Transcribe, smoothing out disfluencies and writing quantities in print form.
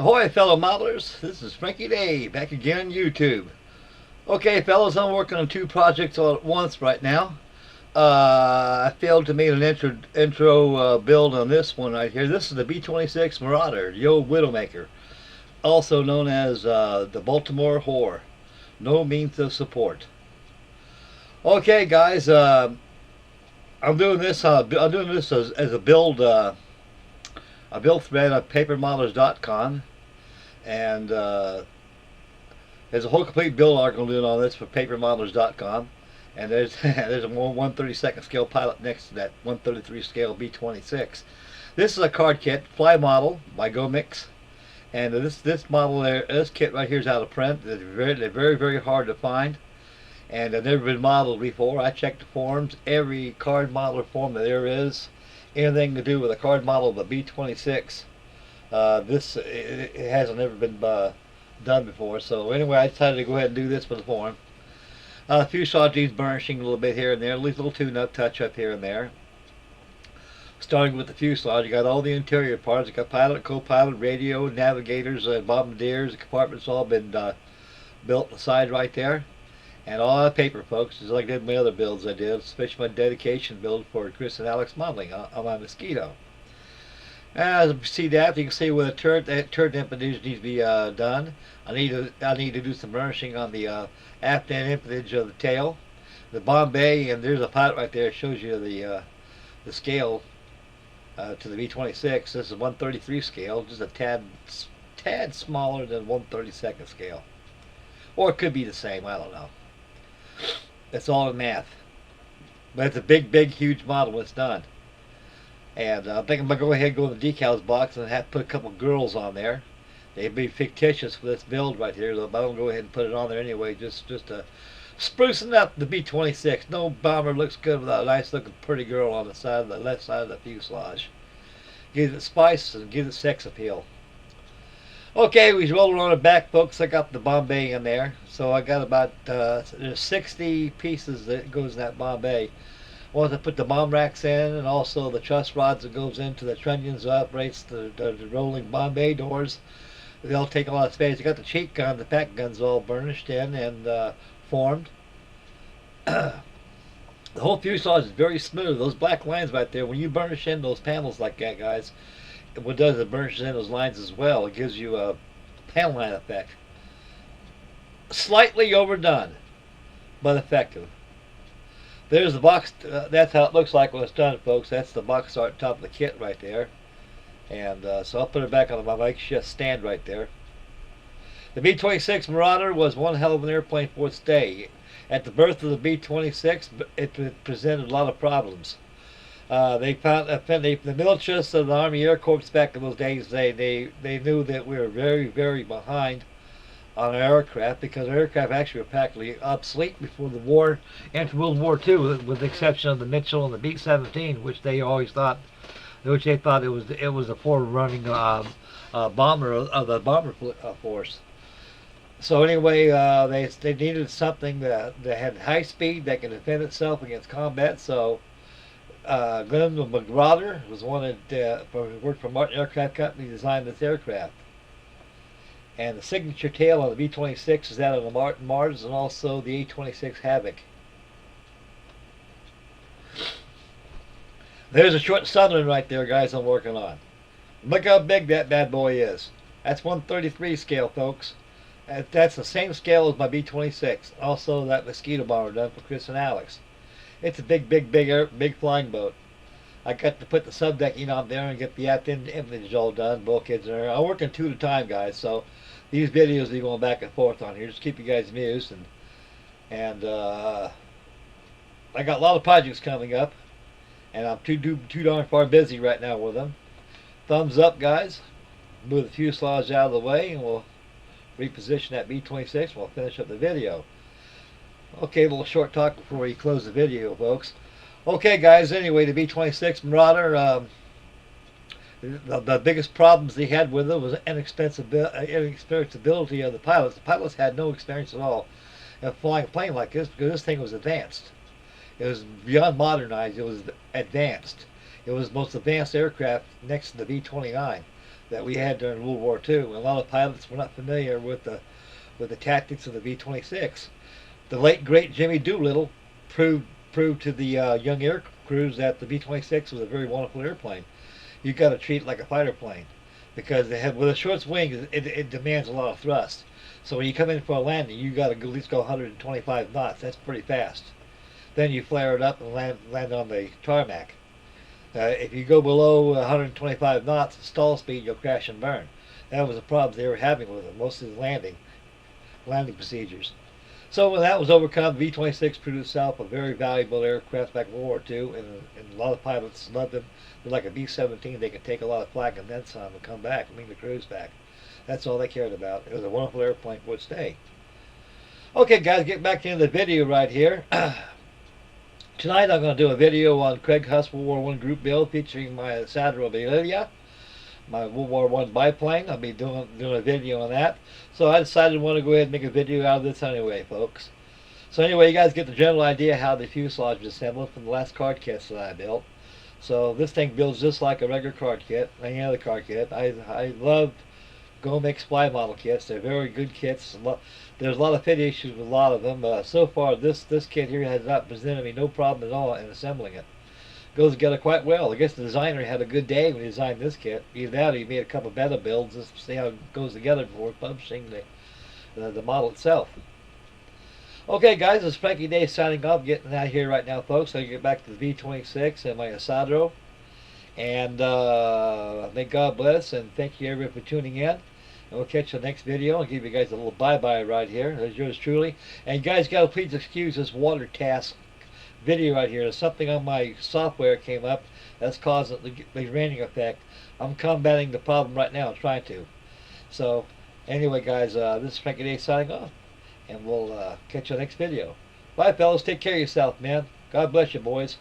Ahoy, fellow modelers! This is Frankie Day, back again on YouTube. Okay, fellas, I'm working on two projects all at once right now. I failed to make an intro build on this one right here. This is the B-26 Marauder, the old Widowmaker, also known as the Baltimore Whore. No means of support. Okay, guys, I'm doing this. I'm doing this as a build thread on papermodelers.com, and there's a whole complete build article doing on this for papermodelers.com, and there's a 1/32 scale pilot next to that 1/33 scale B-26. This is a card kit, fly model by GoMix, and this model there, this kit right here is out of print. They're very hard to find, and they've never been modeled before. I checked the forums, every card modeler form that there is, anything to do with a card model of a B-26. It hasn't ever been done before. So anyway, I decided to go ahead and do this for the form. A few fuselage burnishing a little bit here and there, at least a little tune-up touch up here and there. Starting with the fuselage, you got all the interior parts. You got pilot, co-pilot, radio, navigators, bombardiers. The compartments all been built on the side right there. And all the paper, folks, just like I did my other builds I did, especially my dedication build for Chris and Alex modeling on my Mosquito. As you see that, you can see where the turret empennage needs to be done. I need to do some burnishing on the aft end empennage of the tail, the Bombay, and there's a pilot right there that shows you the scale to the B-26. This is 1/33 scale, just a tad smaller than 1/32 scale, or it could be the same. I don't know. It's all in math, but it's a big, huge model when it's done. And I think I'm going to go ahead and go in the decals box and have to put a couple girls on there. They'd be fictitious for this build right here, so I'm going to go ahead and put it on there anyway, just to sprucing up the B-26. No bomber looks good without a nice looking pretty girl on the side of the left side of the fuselage. Gives it spice and gives it sex appeal. Okay, we roll on it back, folks. I got the Bombay in there, so I got about there's 60 pieces that goes in that Bombay. Once I put the bomb racks in, and also the truss rods that goes into the trunnions that operates the rolling Bombay doors, they'll take a lot of space. You got the cheek gun, the pack guns all burnished in and formed. The whole fuselage is very smooth. Those black lines right there, when you burnish in those panels like that, guys, what it does is it burnishes in those lines as well. It gives you a panel line effect. Slightly overdone, but effective. There's the box. That's how it looks like when it's done, folks. That's the box art top of the kit right there. And so I'll put it back on my makeshift stand right there. The B-26 Marauder was one hell of an airplane for its day. At the birth of the B-26, it presented a lot of problems. They found the militias of the Army Air Corps back in those days. They knew that we were very behind on our aircraft, because our aircraft actually were practically obsolete before the war, into World War II, with the exception of the Mitchell and the B-17, which they thought it was a forerunning bomber of the bomber force. So anyway, they needed something that had high speed that could defend itself against combat. So Glenn Marauder was one that worked for Martin Aircraft Company, designed this aircraft. And the signature tail on the B-26 is that of the Martin Mars, and also the A-26 Havoc. There's a short Sunderland right there, guys, I'm working on. Look how big that bad boy is. That's 1/33 scale, folks. That's the same scale as my B-26. Also that Mosquito bomber done for Chris and Alex. It's a big flying boat. I got to put the subdecking on there and get the aft empennage all done, bulkheads in there. I'm working two at a time, guys, so these videos will be going back and forth on here. Just keep you guys amused, and I got a lot of projects coming up, and I'm too darn far busy right now with them. Thumbs up, guys. Move the fuselage out of the way, and we'll reposition that B-26. We'll finish up the video. Okay, a little short talk before we close the video, folks. Okay, guys, anyway, the B-26 Marauder, the biggest problems they had with it was inexpensibility of the pilots. The pilots had no experience at all in flying a plane like this, because this thing was advanced. It was beyond modernized. It was advanced. It was the most advanced aircraft next to the B-29. that we had during World War II. A lot of pilots were not familiar with the tactics of the B-26. The late great Jimmy Doolittle proved to the young air crews that the B-26 was a very wonderful airplane. You got to treat it like a fighter plane because they have with a short wing, it demands a lot of thrust. So when you come in for a landing, you got to at least go 125 knots. That's pretty fast. Then you flare it up and land on the tarmac. If you go below 125 knots at stall speed, you'll crash and burn. That was the problem they were having with it, most of the landing procedures. So when that was overcome, the V-26 proved itself a very valuable aircraft back in World War II, and a lot of pilots loved them. They're like a B-17, they could take a lot of flak and then some and come back and bring the crews back. That's all they cared about. It was a wonderful airplane for its day. Okay, guys, get back into the video right here. Tonight I'm going to do a video on Craig Huss World War I group build featuring my Sadrobilia, my World War I biplane. I'll be doing a video on that. So I decided I want to go ahead and make a video out of this anyway, folks. So anyway, you guys get the general idea how the fuselage is assembled from the last card kits that I built. So this thing builds just like a regular card kit, any other card kit. I love Gomix Fly model kits. They're very good kits. There's a lot of fit issues with a lot of them. So far, this kit here has not presented me no problem at all in assembling it. Goes together quite well. I guess the designer had a good day when he designed this kit. Either that or he made a couple better builds just to see how it goes together before publishing the model itself. Okay, guys, this is Frankie Day signing off, getting out of here right now, folks. I get back to the V-26 and my Asadro. And may God bless, and thank you everyone for tuning in. And we'll catch you in the next video. I'll give you guys a little bye-bye right here. There's yours truly. And you guys got to please excuse this water task video right here. There's something on my software came up that's causing the raining effect. I'm combating the problem right now, trying to. So, anyway, guys, this is Frankie Day signing off. And we'll catch you in the next video. Bye, fellas. Take care of yourself, man. God bless you, boys.